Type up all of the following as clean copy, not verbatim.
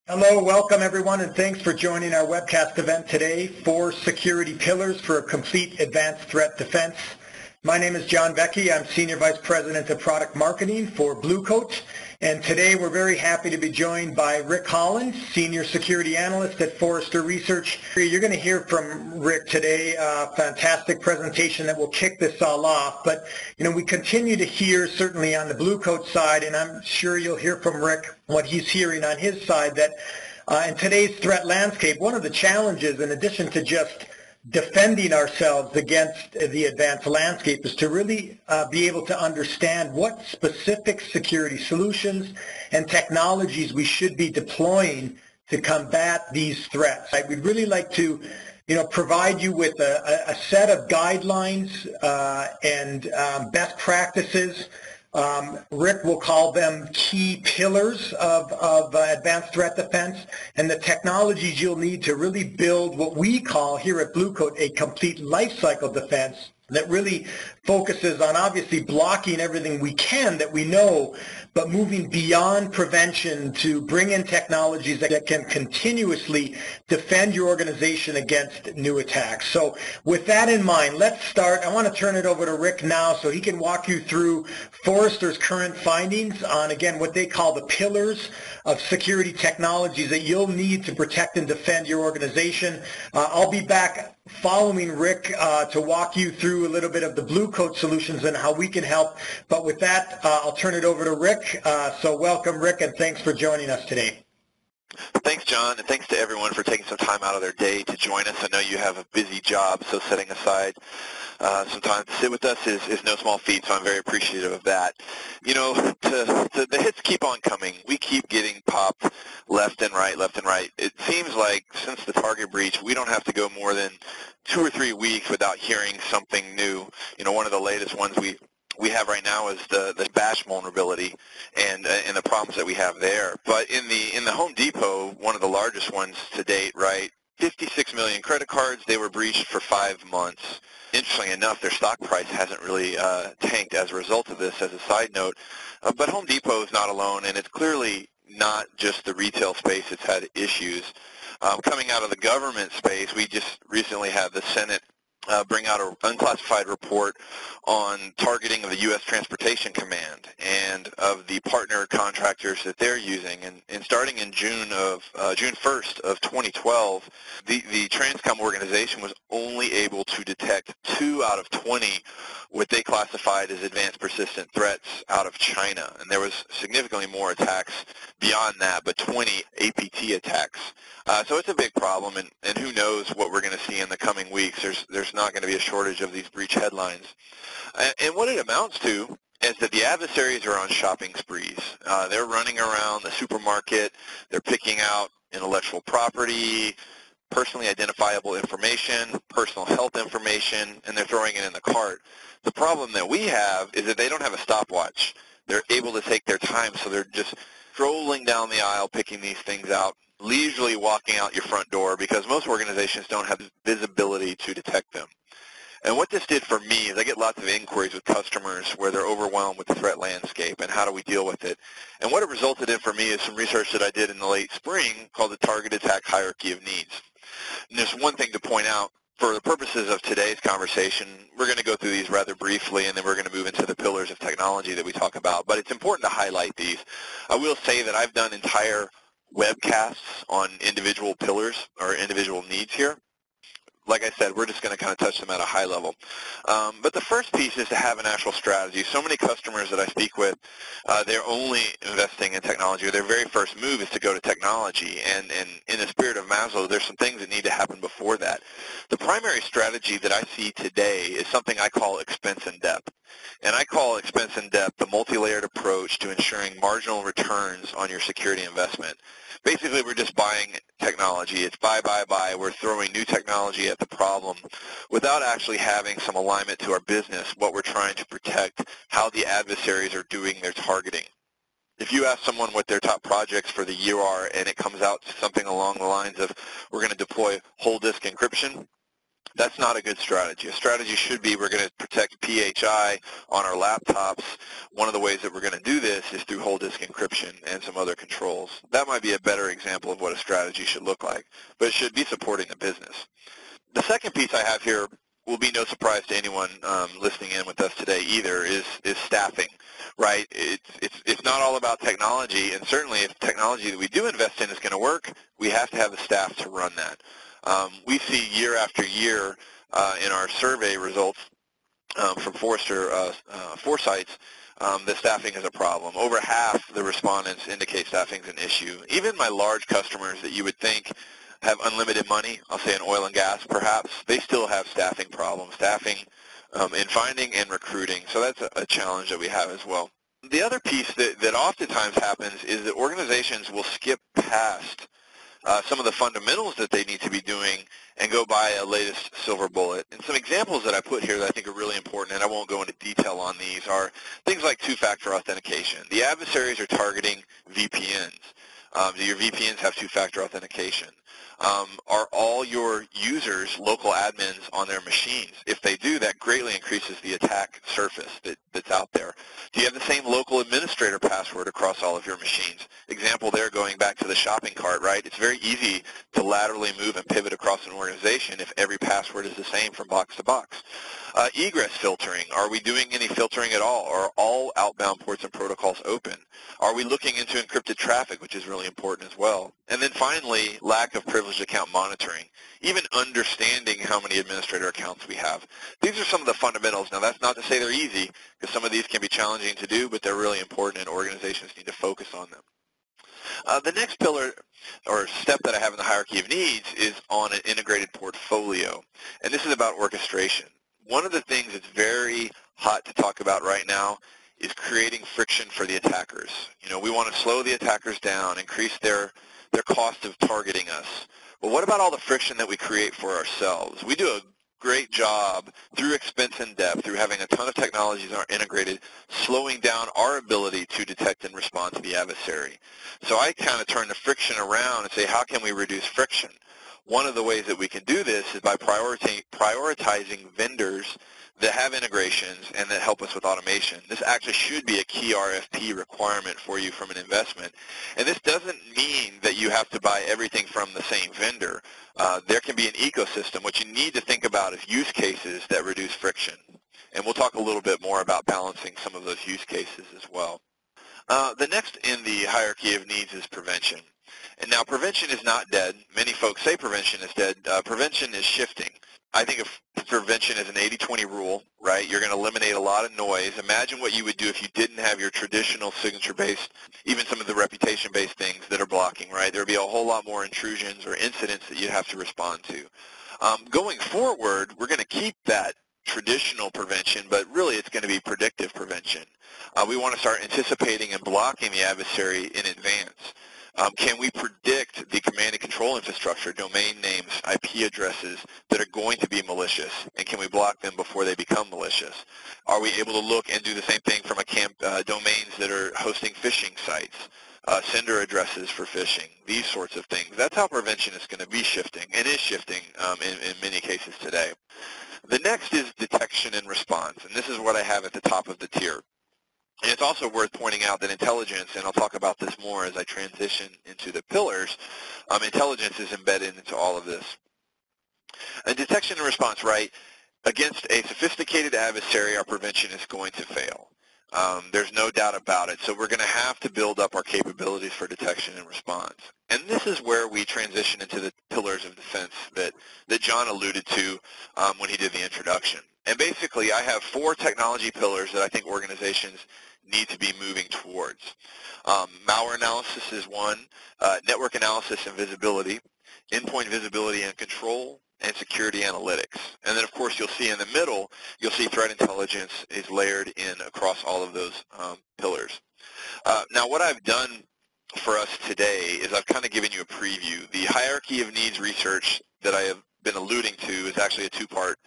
Hello, welcome everyone, and thanks for joining our webcast event today, 4 Security Pillars for a Complete Advanced Threat Defense. My name is John Vecchi. I'm Senior Vice President of Product Marketing for Blue Coat, and today we're very happy to be joined by Rick Holland, Senior Security Analyst at Forrester Research. You're going to hear from Rick today, a fantastic presentation that will kick this all off, but we continue to hear, certainly on the Blue Coat side, and I'm sure you'll hear from Rick what he's hearing on his side, that in today's threat landscape, one of the challenges, in addition to just defending ourselves against the advanced landscape, is to really be able to understand what specific security solutions and technologies we should be deploying to combat these threats. We'd really like to provide you with a set of guidelines and best practices. Rick will call them key pillars of advanced threat defense, and the technologies you'll need to really build what we call here at Blue Coat a complete lifecycle defense that really focuses on obviously blocking everything we can that we know, but moving beyond prevention to bring in technologies that can continuously defend your organization against new attacks. So with that in mind, let's start. I want to turn it over to Rick now so he can walk you through Forrester's current findings on, again, what they call the pillars of security technologies that you'll need to protect and defend your organization. I'll be back following Rick to walk you through a little bit of the Blue Coat solutions and how we can help. But with that, I'll turn it over to Rick. So welcome, Rick, and thanks for joining us today. Thanks, John, and thanks to everyone for taking some time out of their day to join us. I know you have a busy job, so setting aside some time to sit with us is no small feat, so I'm very appreciative of that. The hits keep on coming. We keep getting popped left and right. It seems like since the Target breach, we don't have to go more than 2 or 3 weeks without hearing something new. One of the latest ones we have right now is the bash vulnerability and the problems that we have there. But in the Home Depot, one of the largest ones to date, right, 56 million credit cards, they were breached for 5 months. Interestingly enough, their stock price hasn't really tanked as a result of this, as a side note. But Home Depot is not alone, and it's clearly not just the retail space that's had issues. Coming out of the government space, we just recently had the Senate bring out an unclassified report on targeting of the U.S. Transportation Command and of the partner contractors that they're using. And starting in June 1st of 2012, the Transcom organization was only able to detect 2 out of 20 what they classified as advanced persistent threats out of China. And there was significantly more attacks beyond that, but 20 APT attacks. So it's a big problem, and who knows what we're going to see in the coming weeks. There's not going to be a shortage of these breach headlines. And what it amounts to is that the adversaries are on shopping sprees. They're running around the supermarket. They're picking out intellectual property, personally identifiable information, personal health information, and they're throwing it in the cart. The problem that we have is that they don't have a stopwatch. They're able to take their time, so they're just strolling down the aisle, picking these things out, leisurely walking out your front door, because most organizations don't have visibility to detect them. And what this did for me is I get lots of inquiries with customers where they're overwhelmed with the threat landscape and how do we deal with it. And what it resulted in for me is some research that I did in the late spring called the Target Attack Hierarchy of Needs. And there's one thing to point out. For the purposes of today's conversation, we're going to go through these rather briefly, and then we're going to move into the pillars of technology that we talk about. But it's important to highlight these. I will say that I've done entire webcasts on individual pillars or individual needs here. Like I said, we're just going to kind of touch them at a high level. But the first piece is to have an actual strategy. So many customers that I speak with, they're only investing in technology, or their very first move is to go to technology. And in the spirit of Maslow, there's some things that need to happen before that. The primary strategy that I see today is something I call expense in depth. And I call expense in depth the multi-layered approach to ensuring marginal returns on your security investment. Basically, we're just buying technology. It's buy. We're throwing new technology at the problem without actually having some alignment to our business, what we're trying to protect, how the adversaries are doing their targeting. If you ask someone what their top projects for the year are and it comes out to something along the lines of we're going to deploy whole disk encryption, That's not a good strategy. A strategy should be we're going to protect PHI on our laptops. One of the ways that we're going to do this is through whole disk encryption and some other controls. That might be a better example of what a strategy should look like, but it should be supporting the business. The second piece I have here will be no surprise to anyone listening in with us today either, is staffing, right? It's not all about technology, and certainly if technology that we do invest in is going to work, we have to have the staff to run that. We see year after year in our survey results from Forrester Foresights that staffing is a problem. Over half the respondents indicate staffing is an issue. Even my large customers that you would think have unlimited money, I'll say in oil and gas perhaps, they still have staffing problems, staffing in finding and recruiting. So that's a challenge that we have as well. The other piece that oftentimes happens is that organizations will skip past some of the fundamentals that they need to be doing and go buy a latest silver bullet. And some examples that I put here that I think are really important, and I won't go into detail on these, are things like two-factor authentication. The adversaries are targeting VPNs. Do your VPNs have two-factor authentication? Are all your users local admins on their machines? If they do, that greatly increases the attack surface that's out there. Do you have the same local administrator password across all of your machines? Example there, going back to the shopping cart, right? It's very easy to laterally move and pivot across an organization if every password is the same from box to box. Egress filtering. Are we doing any filtering at all? Are all outbound ports and protocols open? Are we looking into encrypted traffic, which is really important as well? And then finally, lack of privileged account monitoring. Even understanding how many administrator accounts we have. These are some of the fundamentals. Now, that's not to say they're easy, because some of these can be challenging to do, but they're really important, and organizations need to focus on them. The next pillar or step that I have in the hierarchy of needs is on an integrated portfolio, and this is about orchestration. One of the things that's very hot to talk about right now is creating friction for the attackers. You know, we want to slow the attackers down, increase their cost of targeting us. But what about all the friction that we create for ourselves? We do a great job through expense and depth, through having a ton of technologies that are integrated, slowing down our ability to detect and respond to the adversary. So I kind of turn the friction around and say, how can we reduce friction? One of the ways that we can do this is by prioritizing vendors that have integrations and that help us with automation. This actually should be a key RFP requirement for you from an investment. And this doesn't mean that you have to buy everything from the same vendor. There can be an ecosystem. What you need to think about is use cases that reduce friction. And we'll talk a little bit more about balancing some of those use cases as well. The next in the hierarchy of needs is prevention. And now prevention is not dead. Many folks say prevention is dead. Prevention is shifting. I think of prevention as an 80-20 rule, right? You're going to eliminate a lot of noise. Imagine what you would do if you didn't have your traditional signature-based, even some of the reputation-based things that are blocking, right? There would be a whole lot more intrusions or incidents that you'd have to respond to. Going forward, we're going to keep that traditional prevention, but really it's going to be predictive prevention. We want to start anticipating and blocking the adversary in advance. Can we predict the command and control infrastructure, domain names, IP addresses that are going to be malicious, and can we block them before they become malicious? Are we able to look and do the same thing from domains that are hosting phishing sites, sender addresses for phishing, these sorts of things? That's how prevention is going to be shifting, and is shifting in many cases today. The next is detection and response, and this is what I have at the top of the tier. And it's also worth pointing out that intelligence, and I'll talk about this more as I transition into the pillars, intelligence is embedded into all of this. And detection and response, right? Against a sophisticated adversary, our prevention is going to fail. There's no doubt about it. So we're going to have to build up our capabilities for detection and response. And this is where we transition into the pillars of defense that John alluded to when he did the introduction. And basically, I have 4 technology pillars that I think organizations need to be moving towards. Malware analysis is one, network analysis and visibility, endpoint visibility and control, and security analytics. And then, of course, you'll see in the middle, you'll see threat intelligence is layered in across all of those pillars. Now, what I've done for us today is I've kind of given you a preview. The hierarchy of needs research that I have been alluding to is actually a 2-part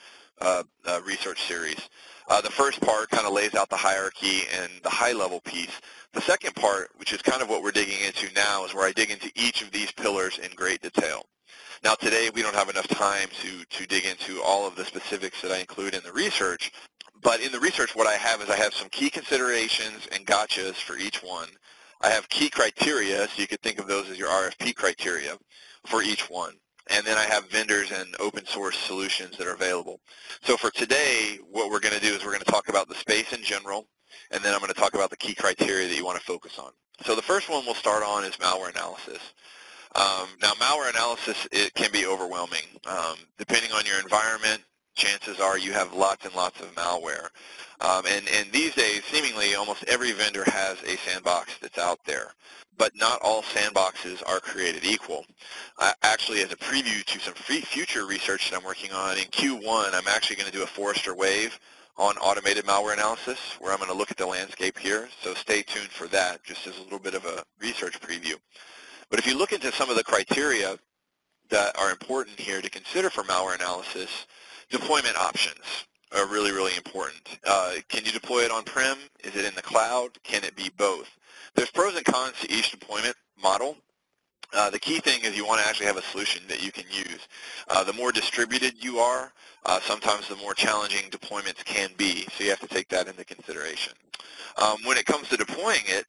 research series. The first part kind of lays out the hierarchy and the high-level piece. The second part, which is kind of what we're digging into now, is where I dig into each of these pillars in great detail. Now, today we don't have enough time to dig into all of the specifics that I include in the research. But in the research, what I have is I have some key considerations and gotchas for each one. I have key criteria, so you could think of those as your RFP criteria for each one. And then I have vendors and open source solutions that are available. So for today, what we're going to do is we're going to talk about the space in general, and then I'm going to talk about the key criteria that you want to focus on. So the first one we'll start on is malware analysis. Now, malware analysis, it can be overwhelming. Depending on your environment, chances are you have lots and lots of malware. And these days, seemingly, almost every vendor has a sandbox that's out there. But not all sandboxes are created equal. Actually, as a preview to some future research that I'm working on, in Q1, I'm actually going to do a Forrester wave on automated malware analysis, where I'm going to look at the landscape here. So stay tuned for that, just as a little bit of a research preview. But if you look into some of the criteria that are important here to consider for malware analysis, deployment options are really, really important. Can you deploy it on-prem? Is it in the cloud? Can it be both? There's pros and cons to each deployment model. The key thing is you want to actually have a solution that you can use. The more distributed you are, sometimes the more challenging deployments can be, so you have to take that into consideration. When it comes to deploying it,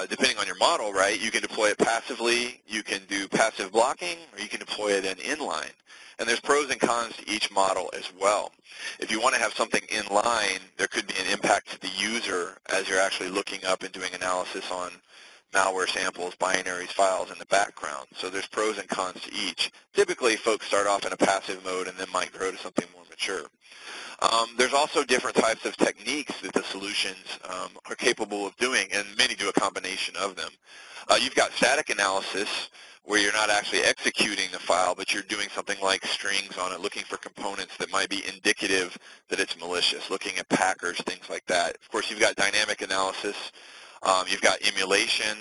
depending on your model, right, you can deploy it passively, you can do passive blocking, or you can deploy it in inline. And there's pros and cons to each model as well. If you want to have something inline, there could be an impact to the user as you're actually looking up and doing analysis on malware samples, binaries, files in the background. So there's pros and cons to each. Typically, folks start off in a passive mode and then might grow to something more mature. There's also different types of techniques that the solutions are capable of doing, and many do a combination of them. You've got static analysis, where you're not actually executing the file, but you're doing something like strings on it, looking for components that might be indicative that it's malicious, looking at packers, things like that. Of course, you've got dynamic analysis. You've got emulation.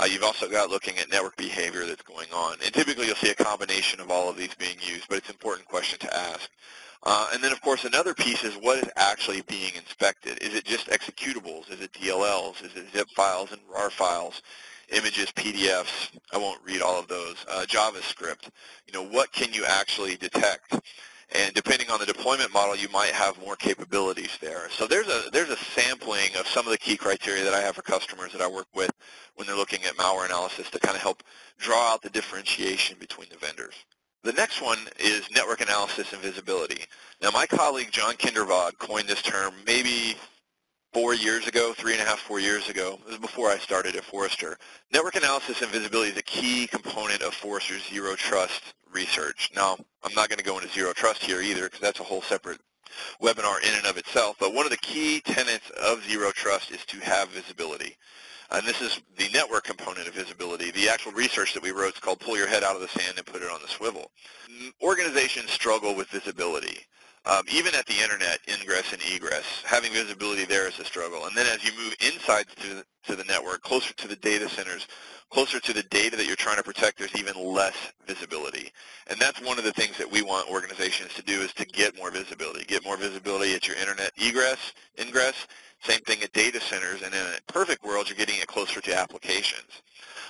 You've also got looking at network behavior that's going on. And typically you'll see a combination of all of these being used, but it's an important question to ask. And then, of course, another piece is what is actually being inspected. Is it just executables? Is it DLLs? Is it zip files and RAR files? Images, PDFs? I won't read all of those. JavaScript. You know, what can you actually detect? And depending on the deployment model, you might have more capabilities there. So there's a sampling of some of the key criteria that I have for customers that I work with when they're looking at malware analysis to kind of help draw out the differentiation between the vendors. The next one is network analysis and visibility. Now, my colleague John Kindervag coined this term maybe 4 years ago, 3.5, 4 years ago. It was before I started at Forrester. Network analysis and visibility is a key component of Forrester's Zero Trust research. Now, I'm not going to go into Zero Trust here either because that's a whole separate webinar in and of itself, but one of the key tenets of Zero Trust is to have visibility. And this is the network component of visibility. The actual research that we wrote is called Pull Your Head Out of the Sand and Put It on the Swivel. Organizations struggle with visibility. Even at the internet, ingress and egress, having visibility there is a struggle. And then as you move inside to the network, closer to the data centers, closer to the data that you're trying to protect, there's even less visibility. And that's one of the things that we want organizations to do is to get more visibility. Get more visibility at your internet egress, ingress, same thing at data centers, and in a perfect world, you're getting it closer to applications.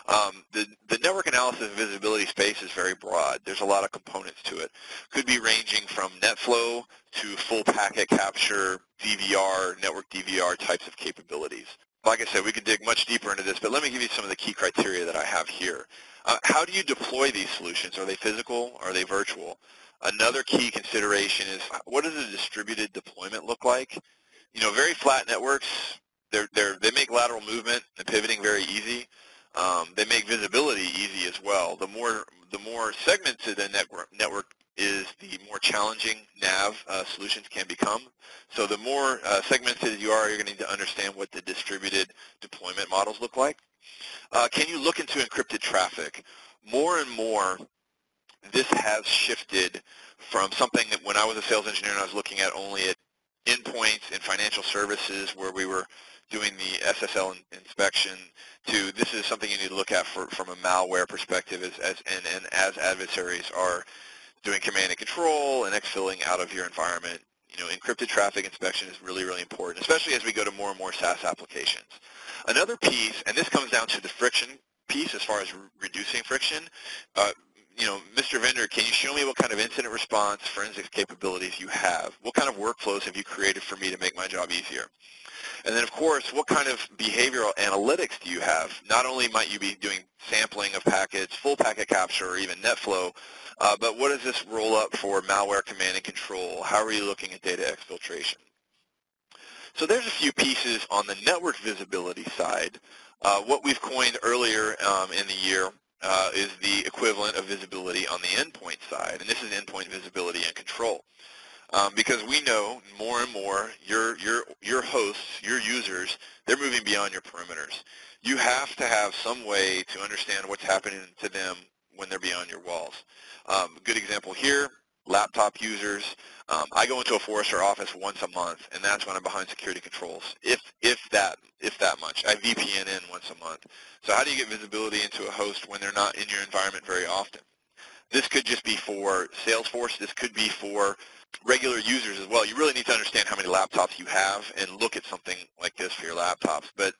The network analysis and visibility space is very broad. There's a lot of components to it. Could be ranging from NetFlow to full packet capture, DVR, network DVR types of capabilities. Like I said, we could dig much deeper into this, but let me give you some of the key criteria that I have here. How do you deploy these solutions? Are they physical? Are they virtual? Another key consideration is what does a distributed deployment look like? You know, very flat networks, they make lateral movement and pivoting very easy. They make visibility easy as well. The more segmented a network is, the more challenging nav solutions can become. So the more segmented you are, you're going to need to understand what the distributed deployment models look like. Can you look into encrypted traffic? More and more, this has shifted from something that when I was a sales engineer and I was looking at only at endpoints in financial services where we were doing the SSL inspection to this is something you need to look at from a malware perspective as adversaries are doing command and control and exfilling out of your environment. You know, encrypted traffic inspection is really, really important, especially as we go to more and more SaaS applications. Another piece, and this comes down to the friction piece as far as reducing friction, Mr. Vendor, can you show me what kind of incident response forensics capabilities you have? What kind of workflows have you created for me to make my job easier? And then, of course, what kind of behavioral analytics do you have? Not only might you be doing sampling of packets, full packet capture, or even NetFlow, but what does this roll up for malware command and control? How are you looking at data exfiltration? So there's a few pieces on the network visibility side. What we've coined earlier in the year is the equivalent of visibility on the endpoint side, and this is endpoint visibility and control. Because we know more and more your hosts, your users, they're moving beyond your perimeters. You have to have some way to understand what's happening to them when they're beyond your walls. A good example here, laptop users. I go into a Forrester office once a month, and that's when I'm behind security controls, if that much. I VPN in once a month. So how do you get visibility into a host when they're not in your environment very often? This could just be for Salesforce. This could be for regular users as well. You really need to understand how many laptops you have and look at something like this for your laptops. But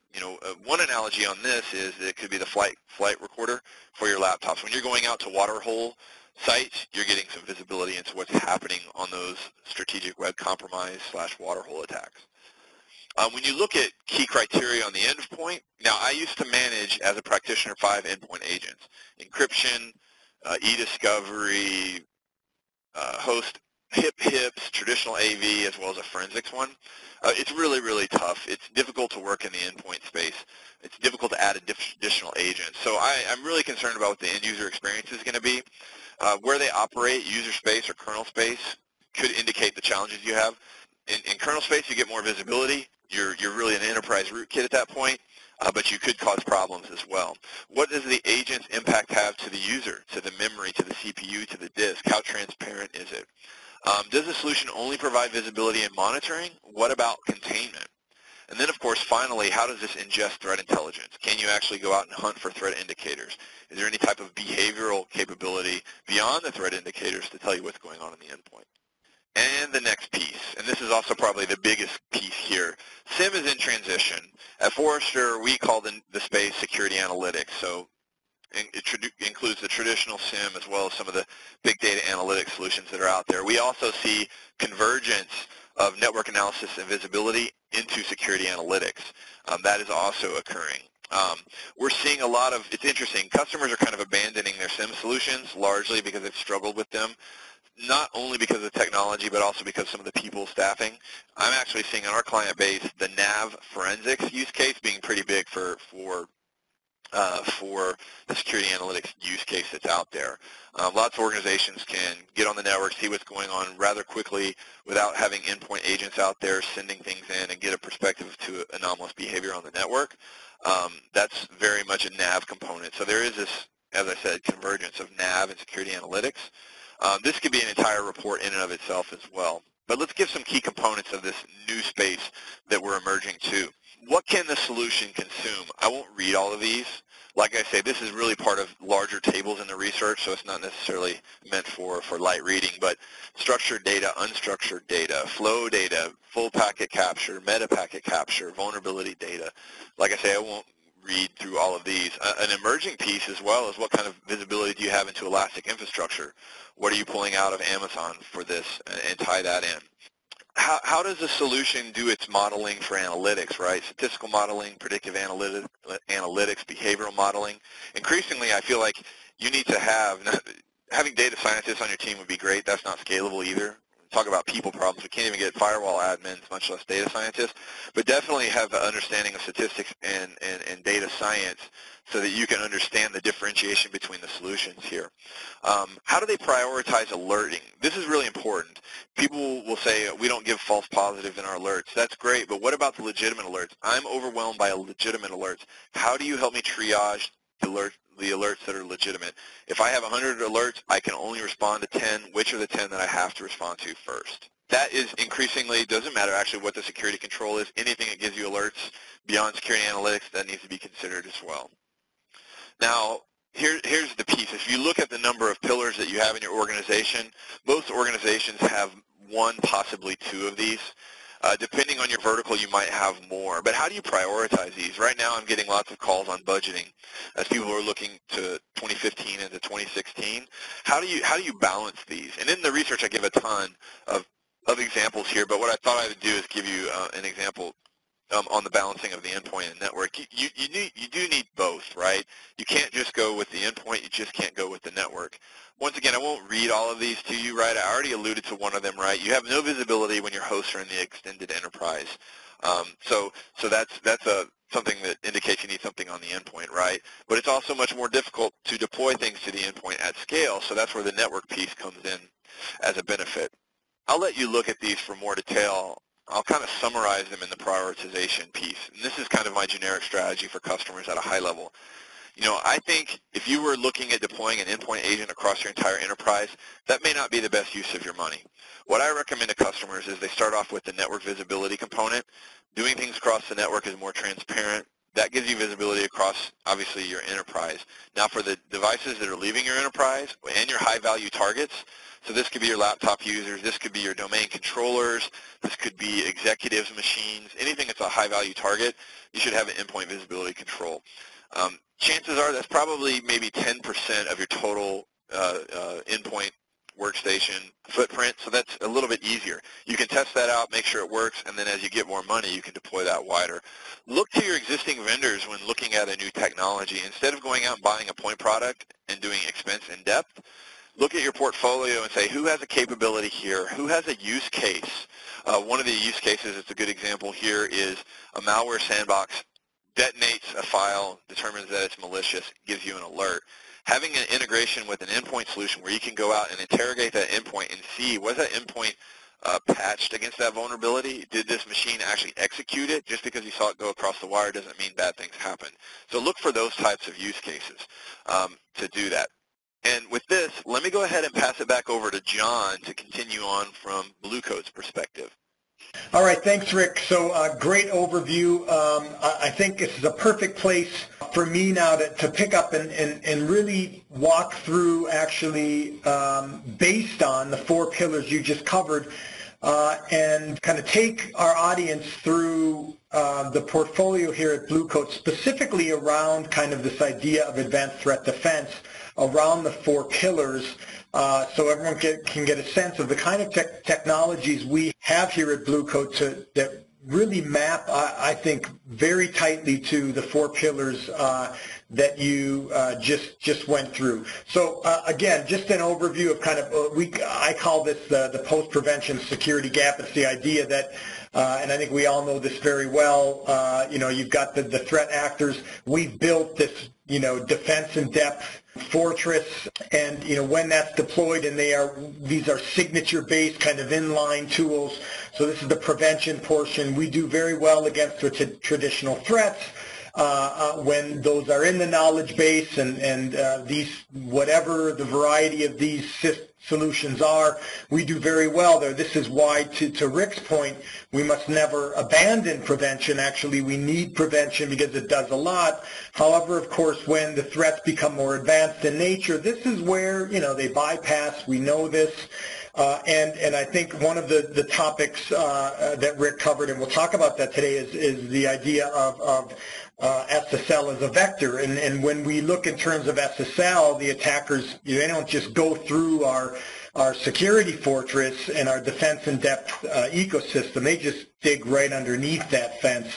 one analogy on this is that it could be the flight recorder for your laptops. When you're going out to waterhole sites, you're getting some visibility into what's happening on those strategic web compromise / waterhole attacks. When you look at key criteria on the endpoint, now I used to manage as a practitioner 5 endpoint agents: encryption, e-discovery, host HIPs, traditional AV, as well as a forensics one. It's really, really tough. It's difficult to work in the endpoint space. It's difficult to add additional agents. So I'm really concerned about what the end user experience is going to be. Where they operate, user space or kernel space, could indicate the challenges you have. In kernel space, you get more visibility. You're really an enterprise rootkit at that point, but you could cause problems as well. What does the agent's impact have to the user, to the memory, to the CPU, to the disk? How transparent is it? Does the solution only provide visibility and monitoring? What about containment? And then, of course, finally, how does this ingest threat intelligence? Can you actually go out and hunt for threat indicators? Is there any type of behavioral capability beyond the threat indicators to tell you what's going on in the endpoint? And the next piece, and this is also probably the biggest piece here, SIEM is in transition. At Forrester, we call the space security analytics. So it includes the traditional SIEM as well as some of the big data analytics solutions that are out there. We also see convergence of network analysis and visibility into security analytics. That is also occurring. We're seeing a lot of, it's interesting, customers are kind of abandoning their SIEM solutions largely because they've struggled with them, not only because of the technology, but also because some of the people staffing. I'm actually seeing in our client base the nav forensics use case being pretty big for the security analytics use case that's out there. Lots of organizations can get on the network, see what's going on rather quickly without having endpoint agents out there sending things in and get a perspective to anomalous behavior on the network. That's very much a nav component. So there is this, as I said, convergence of nav and security analytics. This could be an entire report in and of itself as well. But let's give some key components of this new space that we're emerging to. What can the solution consume? I won't read all of these. Like I say, this is really part of larger tables in the research, so it's not necessarily meant for light reading, but structured data, unstructured data, flow data, full packet capture, meta packet capture, vulnerability data. Like I say, I won't read through all of these. An emerging piece as well is what kind of visibility do you have into elastic infrastructure? What are you pulling out of Amazon for this and tie that in? How does the solution do its modeling for analytics, right? Statistical modeling, predictive analytics, behavioral modeling. Increasingly, I feel like you need to have, having data scientists on your team would be great. That's not scalable either. Talk about people problems. We can't even get firewall admins, much less data scientists. But definitely have an understanding of statistics and data science so that you can understand the differentiation between the solutions here. How do they prioritize alerting? This is really important. People will say, we don't give false positives in our alerts. That's great, but what about the legitimate alerts? I'm overwhelmed by legitimate alerts. How do you help me triage the alerts that are legitimate? If I have 100 alerts, I can only respond to 10. Which are the 10 that I have to respond to first? That is increasingly, doesn't matter actually what the security control is. Anything that gives you alerts beyond security analytics, that needs to be considered as well. Now, here's the piece. If you look at the number of pillars that you have in your organization, most organizations have one, possibly two of these. Depending on your vertical, you might have more. But how do you prioritize these? Right now, I'm getting lots of calls on budgeting as people are looking to 2015 into 2016. How do you balance these? And in the research, I give a ton of examples here. But what I thought I would do is give you an example on the balancing of the endpoint and network. You do need both, right? You can't just go with the endpoint. You just can't go with the network. Once again, I won't read all of these to you, right? I already alluded to one of them, right? You have no visibility when your hosts are in the extended enterprise. So that's something that indicates you need something on the endpoint, right? But it's also much more difficult to deploy things to the endpoint at scale, so that's where the network piece comes in as a benefit. I'll let you look at these for more detail. I'll kind of summarize them in the prioritization piece. And this is kind of my generic strategy for customers at a high level. You know, I think if you were looking at deploying an endpoint agent across your entire enterprise, that may not be the best use of your money. What I recommend to customers is they start off with the network visibility component. Doing things across the network is more transparent. That gives you visibility across, obviously, your enterprise. Now, for the devices that are leaving your enterprise and your high-value targets, so this could be your laptop users, this could be your domain controllers, this could be executives' machines, anything that's a high-value target, you should have an endpoint visibility control. Chances are that's probably maybe 10% of your total endpoint workstation footprint, so that's a little bit easier. You can test that out, make sure it works, and then as you get more money, you can deploy that wider. Look to your existing vendors when looking at a new technology. Instead of going out and buying a point product and doing expense in depth, look at your portfolio and say, who has a capability here? Who has a use case? One of the use cases that's a good example here is a malware sandbox detonates a file, determines that it's malicious, gives you an alert. Having an integration with an endpoint solution where you can go out and interrogate that endpoint and see, was that endpoint patched against that vulnerability? Did this machine actually execute it? Just because you saw it go across the wire doesn't mean bad things happen. So look for those types of use cases to do that. And with this, let me go ahead and pass it back over to John to continue on from Blue Coat's perspective. All right, thanks, Rick. So great overview. I think this is a perfect place for me now to pick up and really walk through, actually, based on the 4 pillars you just covered, and kind of take our audience through the portfolio here at Blue Coat, specifically around kind of this idea of advanced threat defense, around the 4 pillars, so everyone can get a sense of the kind of technologies we have here at Blue Coat that really map, I think, very tightly to the 4 pillars that you just went through. So again, just an overview of kind of, I call this the post-prevention security gap. It's the idea that, and I think we all know this very well, you've got the threat actors. We've built this, defense in depth fortress, and when that's deployed, and these are signature-based kind of inline tools. So this is the prevention portion. We do very well against the traditional threats when those are in the knowledge base, and these, whatever the variety of these solutions are, we do very well there. This is why, to Rick's point, we must never abandon prevention. Actually, we need prevention because it does a lot. However, of course, when the threats become more advanced in nature, this is where, they bypass. We know this. And I think one of the topics that Rick covered, and we'll talk about that today, is the idea of SSL as a vector. And when we look in terms of SSL, the attackers, they don't just go through our security fortress and our defense in depth ecosystem. They just dig right underneath that fence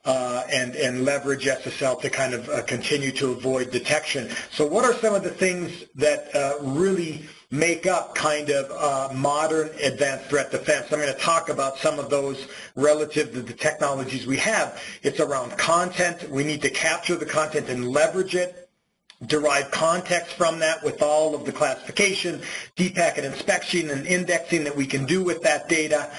and leverage SSL to kind of continue to avoid detection. So what are some of the things that really make up kind of modern advanced threat defense? I'm going to talk about some of those relative to the technologies we have. It's around content. We need to capture the content and leverage it, derive context from that with all of the classification, deep packet inspection, and indexing that we can do with that data.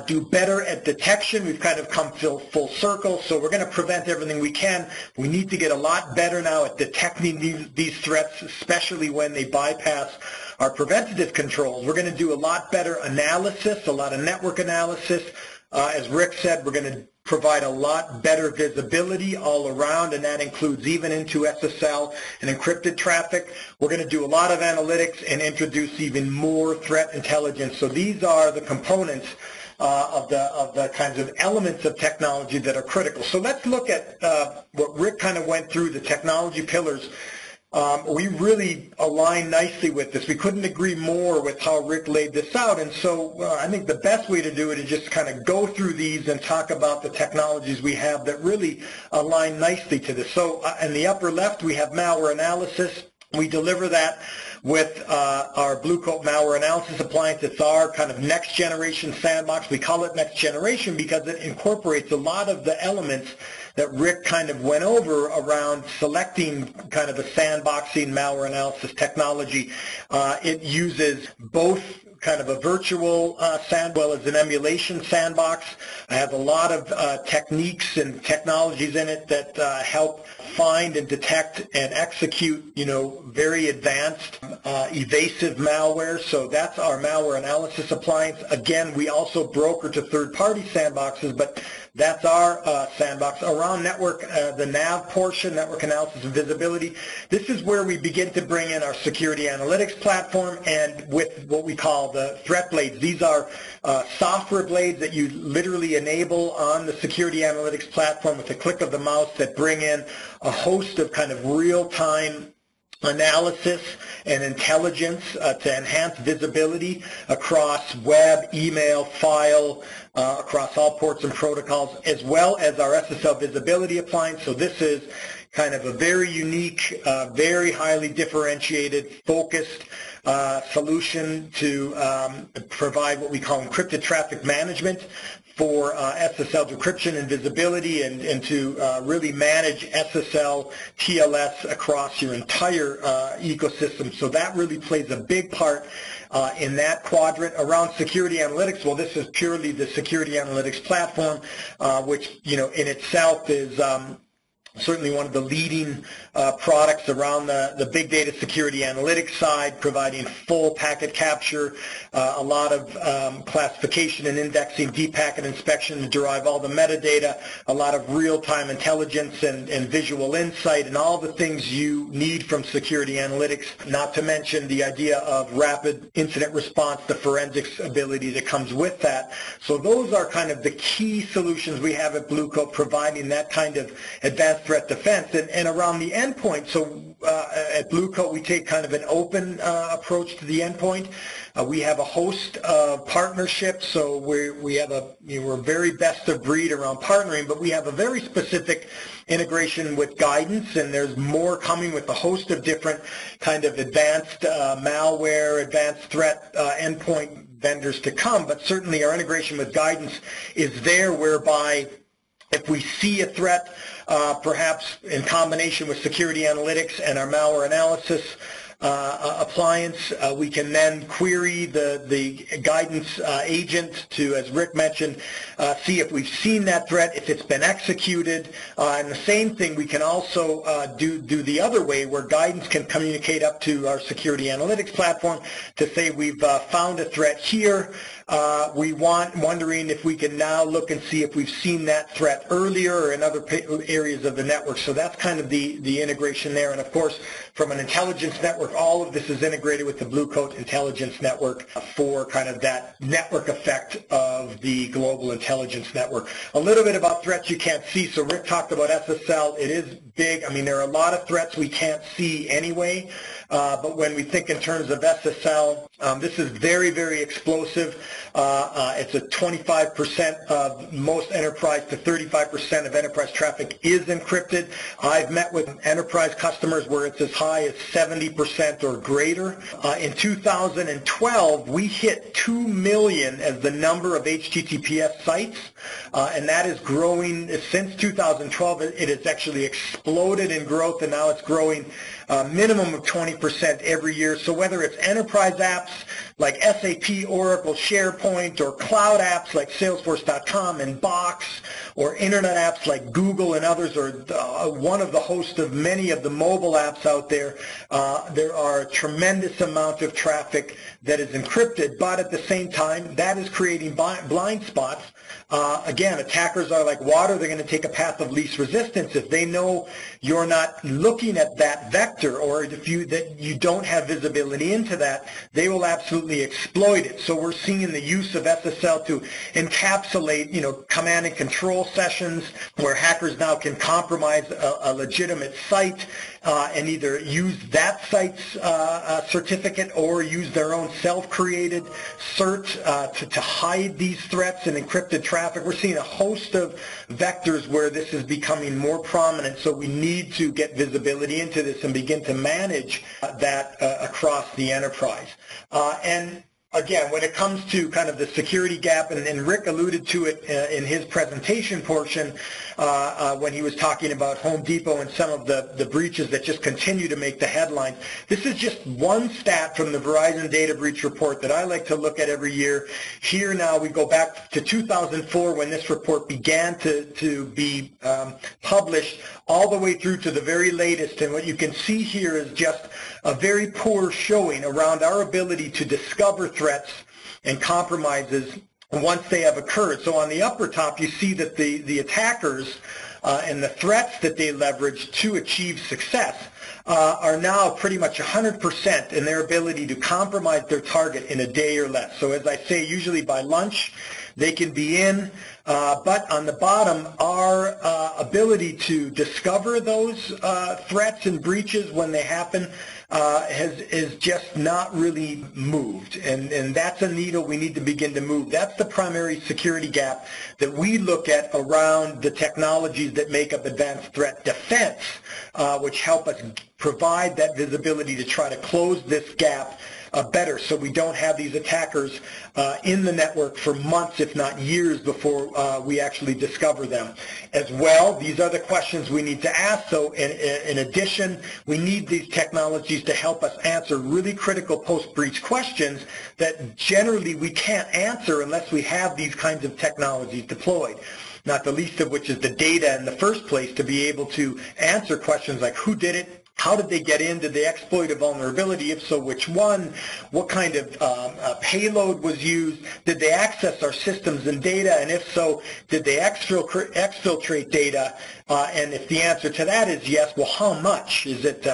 Do better at detection. We've kind of come full circle, so we're going to prevent everything we can. We need to get a lot better now at detecting these threats, especially when they bypass our preventative controls. We're going to do a lot better analysis, a lot of network analysis. As Rick said, we're going to provide a lot better visibility all around, and that includes even into SSL and encrypted traffic. We're going to do a lot of analytics and introduce even more threat intelligence. So these are the components of the kinds of elements of technology that are critical. So let's look at what Rick kind of went through, the technology pillars. We really align nicely with this. We couldn't agree more with how Rick laid this out, and so I think the best way to do it is just kind of go through these and talk about the technologies we have that really align nicely to this. So in the upper left, we have malware analysis. We deliver that with our Blue Coat malware analysis appliance. It's our kind of next generation sandbox. We call it next generation because it incorporates a lot of the elements that Rick kind of went over around selecting kind of a sandboxing malware analysis technology. It uses both kind of a virtual sand well as an emulation sandbox. It has a lot of techniques and technologies in it that help find and detect and execute, very advanced evasive malware. So that's our malware analysis appliance. Again, we also broker to third-party sandboxes, but that's our sandbox. Around network, the NAV portion, network analysis and visibility, this is where we begin to bring in our security analytics platform and with what we call the threat blades. These are software blades that you literally enable on the security analytics platform with a click of the mouse that bring in a host of kind of real-time analysis and intelligence to enhance visibility across web, email, file, across all ports and protocols, as well as our SSL visibility appliance. So this is kind of a very unique, very highly differentiated, focused solution to provide what we call encrypted traffic management for SSL decryption and visibility and to really manage SSL TLS across your entire ecosystem. So that really plays a big part in that quadrant. Around security analytics, well, this is purely the security analytics platform, which, in itself is certainly one of the leading products around the big data security analytics side, providing full packet capture, a lot of classification and indexing, deep packet inspection to derive all the metadata, a lot of real-time intelligence and visual insight, and all the things you need from security analytics, not to mention the idea of rapid incident response, the forensics ability that comes with that. So those are kind of the key solutions we have at Blue Coat, providing that kind of advanced threat defense. And around the endpoint, so at Blue Coat we take kind of an open approach to the endpoint. We have a host of partnerships, so we have we're very best of breed around partnering, but we have a very specific integration with guidance, and there's more coming with a host of different kind of advanced malware, advanced threat endpoint vendors to come. But certainly our integration with guidance is there, whereby if we see a threat, perhaps in combination with security analytics and our malware analysis appliance, we can then query the guidance agent to, as Rick mentioned, see if we've seen that threat, if it's been executed. And the same thing we can also do the other way, where guidance can communicate up to our security analytics platform to say we've found a threat here. Wondering if we can now look and see if we've seen that threat earlier or in other areas of the network. So that's kind of the integration there. And of course, from an intelligence network, all of this is integrated with the Blue Coat intelligence network for kind of that network effect of the global intelligence network. A little bit about threats you can't see. So Rick talked about SSL. It is big. I mean, there are a lot of threats we can't see anyway. But when we think in terms of SSL, this is very, very explosive. It's a 25% of most enterprise to 35% of enterprise traffic is encrypted. I've met with enterprise customers where it's as high as 70% or greater. In 2012, we hit 2 million as the number of HTTPS sites, and that is growing. Since 2012, it has actually exploded in growth, and now it's growing a minimum of 20% every year. So whether it's enterprise apps like SAP, Oracle, SharePoint, or cloud apps like Salesforce.com and Box, or internet apps like Google and others, or one of the hosts of many of the mobile apps out there, there are a tremendous amount of traffic that is encrypted, but at the same time, that is creating blind spots. Again, attackers are like water. They're going to take a path of least resistance. If they know you're not looking at that vector, or if you don't have visibility into that, they will absolutely exploit it. So we're seeing the use of SSL to encapsulate, command and control sessions where hackers now can compromise a legitimate site and either use that site's certificate or use their own self-created cert to hide these threats and encrypted traffic. We're seeing a host of vectors where this is becoming more prominent, so we need to get visibility into this and begin to manage that across the enterprise. And again, when it comes to kind of the security gap, and Rick alluded to it in his presentation portion when he was talking about Home Depot and some of the breaches that just continue to make the headlines. This is just one stat from the Verizon data breach report that I like to look at every year. Here now we go back to 2004 when this report began to be published, all the way through to the very latest. And what you can see here is just a very poor showing around our ability to discover threats and compromises once they have occurred. So on the upper top, you see that the attackers and the threats that they leverage to achieve success are now pretty much 100% in their ability to compromise their target in a day or less. So as I say, usually by lunch, they can be in, but on the bottom, our ability to discover those threats and breaches when they happen is just not really moved, and that's a needle we need to begin to move. That's the primary security gap that we look at around the technologies that make up advanced threat defense, which help us provide that visibility to try to close this gap better, so we don't have these attackers in the network for months, if not years, before we actually discover them. As well, these are the questions we need to ask. So in addition, we need these technologies to help us answer really critical post-breach questions that generally we can't answer unless we have these kinds of technologies deployed. Not the least of which is the data in the first place to be able to answer questions like who did it, how did they get in? Did they exploit a vulnerability? If so, which one? What kind of payload was used? Did they access our systems and data? And if so, did they exfiltrate data? And if the answer to that is yes, well, how much? Is it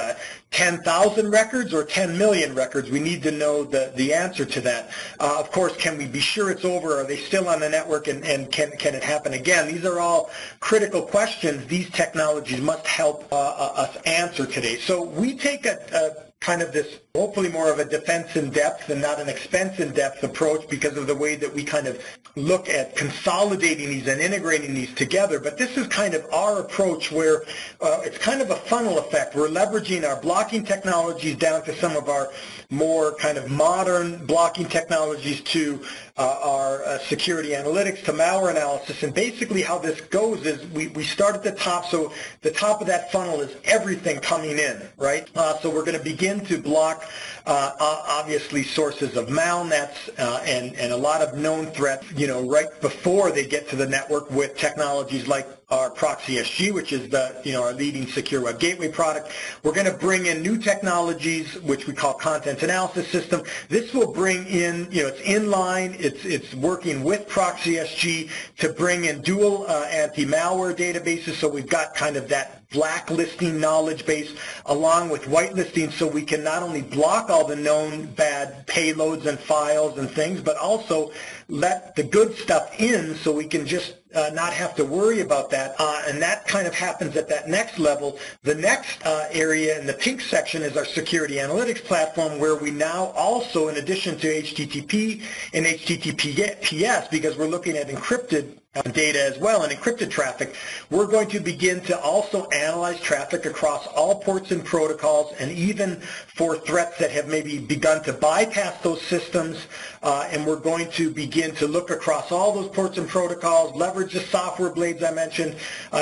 10,000 records or 10 million records? We need to know the answer to that. Of course, can we be sure it's over? Are they still on the network, and can it happen again? These are all critical questions these technologies must help us answer today. So we take a kind of this, hopefully more of a defense in depth and not an expense in depth approach because of the way that we kind of look at consolidating these and integrating these together. But this is kind of our approach where it's kind of a funnel effect. We're leveraging our blocking technologies down to some of our more kind of modern blocking technologies to our security analytics to malware analysis. And basically how this goes is we start at the top. So the top of that funnel is everything coming in, right? So we're going to begin to block obviously sources of malnets and a lot of known threats, right before they get to the network with technologies like our Proxy SG, which is our leading secure web gateway product. We're going to bring in new technologies, which we call content analysis system. This will bring in, it's inline, it's working with Proxy SG to bring in dual anti-malware databases. So we've got kind of that blacklisting knowledge base along with whitelisting, so we can not only block all the known bad payloads and files and things, but also let the good stuff in so we can just not have to worry about that. And that kind of happens at that next level. The next area in the pink section is our security analytics platform, where we now also, in addition to HTTP and HTTPS, because we're looking at encrypted data as well and encrypted traffic, we're going to begin to also analyze traffic across all ports and protocols, and even for threats that have maybe begun to bypass those systems, and we're going to begin to look across all those ports and protocols, leverage hundreds of software blades I mentioned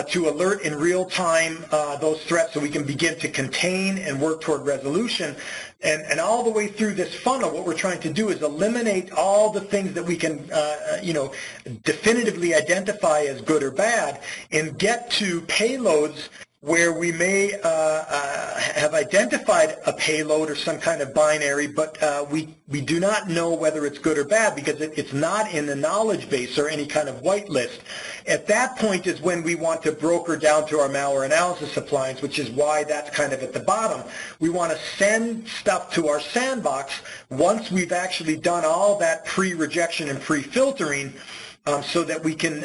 to alert in real time those threats so we can begin to contain and work toward resolution. And all the way through this funnel, what we're trying to do is eliminate all the things that we can, definitively identify as good or bad, and get to payloads where we may have identified a payload or some kind of binary, but we do not know whether it's good or bad because it's not in the knowledge base or any kind of whitelist. At that point is when we want to broker down to our malware analysis appliance, which is why that's kind of at the bottom. We want to send stuff to our sandbox once we've actually done all that pre-rejection and pre-filtering, so that we can,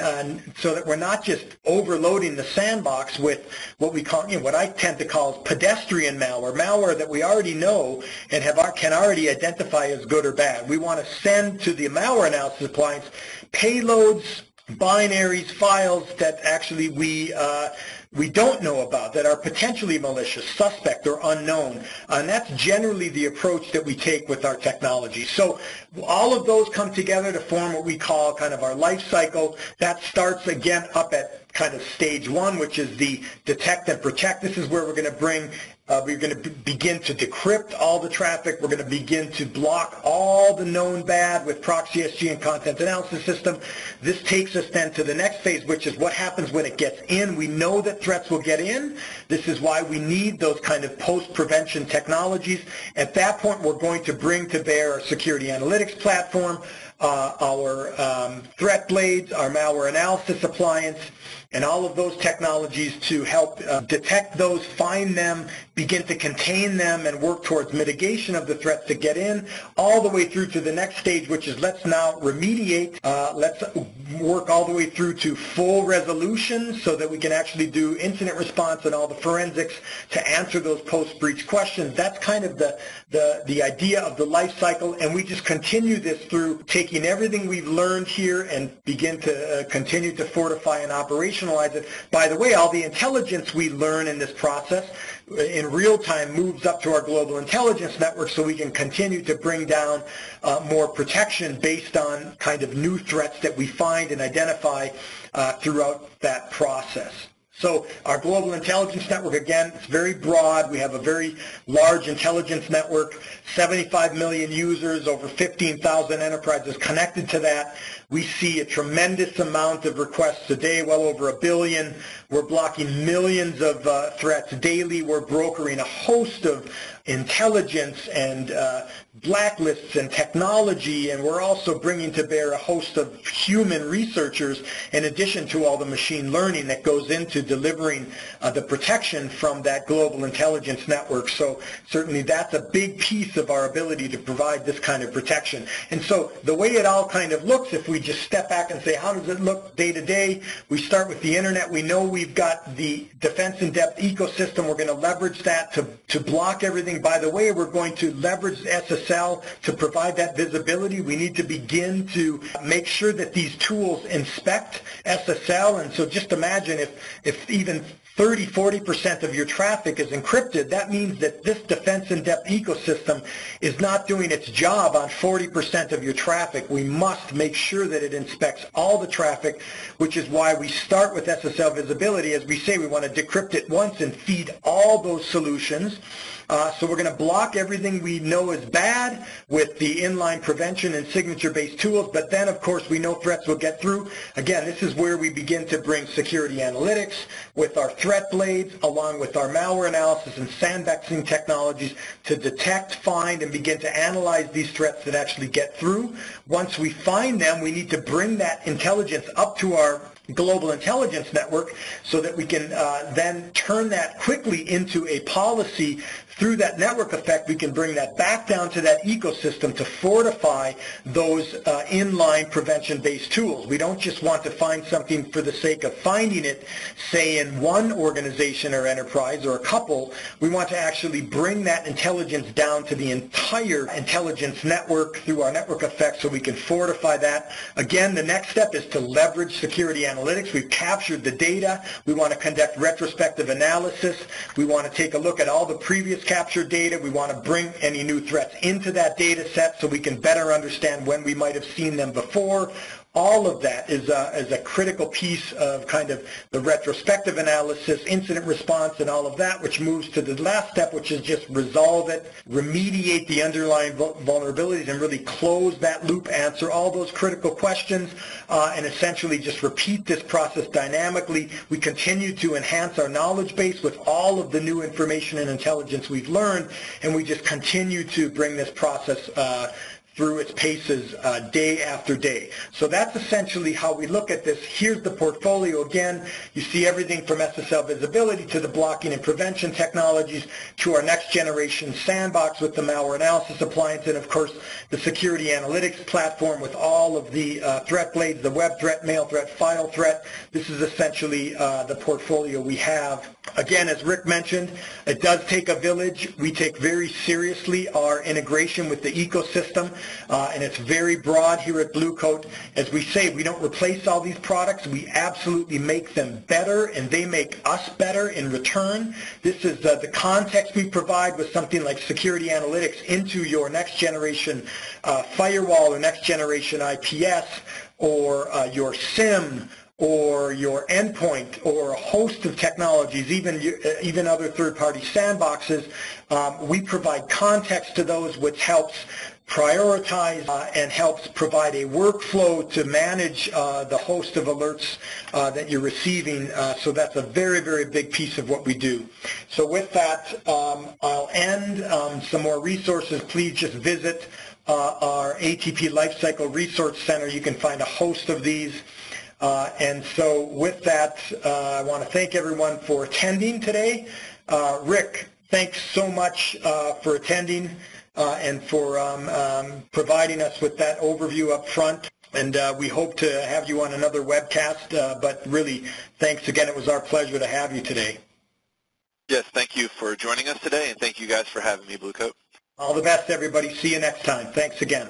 so that we're not just overloading the sandbox with what we call, what I tend to call pedestrian malware that we already know and can already identify as good or bad. We want to send to the malware analysis appliance payloads, binaries, files that actually we don't know about, that are potentially malicious, suspect, or unknown. And that's generally the approach that we take with our technology. So all of those come together to form what we call kind of our life cycle. That starts again up at kind of stage one, which is the detect and protect. This is where we're going to bring we're going to begin to decrypt all the traffic. We're going to begin to block all the known bad with proxy SG and content analysis system. This takes us then to the next phase, which is what happens when it gets in. We know that threats will get in. This is why we need those kind of post-prevention technologies. At that point, we're going to bring to bear our security analytics platform, our threat blades, our malware analysis appliance, and all of those technologies to help detect those, find them, begin to contain them, and work towards mitigation of the threats that get in, all the way through to the next stage, which is let's now remediate. Let's work all the way through to full resolution so that we can actually do incident response and all the forensics to answer those post-breach questions. That's kind of the idea of the life cycle, and we just continue this through taking everything we've learned here and begin to continue to fortify and operationalize it. By the way, all the intelligence we learn in this process in real time moves up to our global intelligence network so we can continue to bring down more protection based on kind of new threats that we find and identify throughout that process. So our global intelligence network, again, it's very broad. We have a very large intelligence network, 75 million users, over 15,000 enterprises connected to that. We see a tremendous amount of requests a day, well over 1 billion. We're blocking millions of threats daily. We're brokering a host of intelligence and blacklists and technology, and we're also bringing to bear a host of human researchers in addition to all the machine learning that goes into delivering the protection from that global intelligence network. So certainly that's a big piece of our ability to provide this kind of protection. And so the way it all kind of looks, if we just step back and say, how does it look day to day? We start with the internet. We know we've got the defense in-depth ecosystem. We're going to leverage that to block everything. By the way, we're going to leverage SSL to provide that visibility. We need to begin to make sure that these tools inspect SSL. And so just imagine if even 30-40% of your traffic is encrypted, that means that this defense in-depth ecosystem is not doing its job on 40% of your traffic. We must make sure that it inspects all the traffic, which is why we start with SSL visibility. As we say, we want to decrypt it once and feed all those solutions. So we're going to block everything we know is bad with the inline prevention and signature-based tools, but then, of course, we know threats will get through. Again, this is where we begin to bring security analytics with our threat blades, along with our malware analysis and sandboxing technologies to detect, find, and begin to analyze these threats that actually get through. Once we find them, we need to bring that intelligence up to our global intelligence network so that we can then turn that quickly into a policy. Through that network effect, we can bring that back down to that ecosystem to fortify those inline prevention-based tools. We don't just want to find something for the sake of finding it, say in one organization or enterprise or a couple. We want to actually bring that intelligence down to the entire intelligence network through our network effect so we can fortify that. Again, the next step is to leverage security analytics. We've captured the data. We want to conduct retrospective analysis. We want to take a look at all the previous captured data. We want to bring any new threats into that data set so we can better understand when we might have seen them before, All of that is a critical piece of kind of the retrospective analysis, incident response, and all of that, which moves to the last step, which is just resolve it, remediate the underlying vulnerabilities, and really close that loop, answer all those critical questions, and essentially just repeat this process dynamically. We continue to enhance our knowledge base with all of the new information and intelligence we've learned, and we just continue to bring this process through its paces day after day. So that's essentially how we look at this. Here's the portfolio again. You see everything from SSL visibility to the blocking and prevention technologies to our next generation sandbox with the malware analysis appliance, and of course the security analytics platform with all of the threat blades, the web threat, mail threat, file threat. This is essentially the portfolio we have. Again, as Rick mentioned, it does take a village. We take very seriously our integration with the ecosystem, and it's very broad here at Blue Coat. As we say, we don't replace all these products. We absolutely make them better, and they make us better in return. This is the context we provide with something like security analytics into your next generation firewall or next generation IPS or your SIM or your endpoint or a host of technologies, even other third-party sandboxes. We provide context to those, which helps prioritize and helps provide a workflow to manage the host of alerts that you're receiving. So that's a very, very big piece of what we do. So with that, I'll end. Some more resources, please just visit our ATP Lifecycle Resource Center. You can find a host of these. And so with that, I want to thank everyone for attending today. Rick, thanks so much for attending and for providing us with that overview up front. And we hope to have you on another webcast, but really, thanks again. It was our pleasure to have you today. Yes, thank you for joining us today, and thank you guys for having me, Blue Coat. All the best, everybody. See you next time. Thanks again.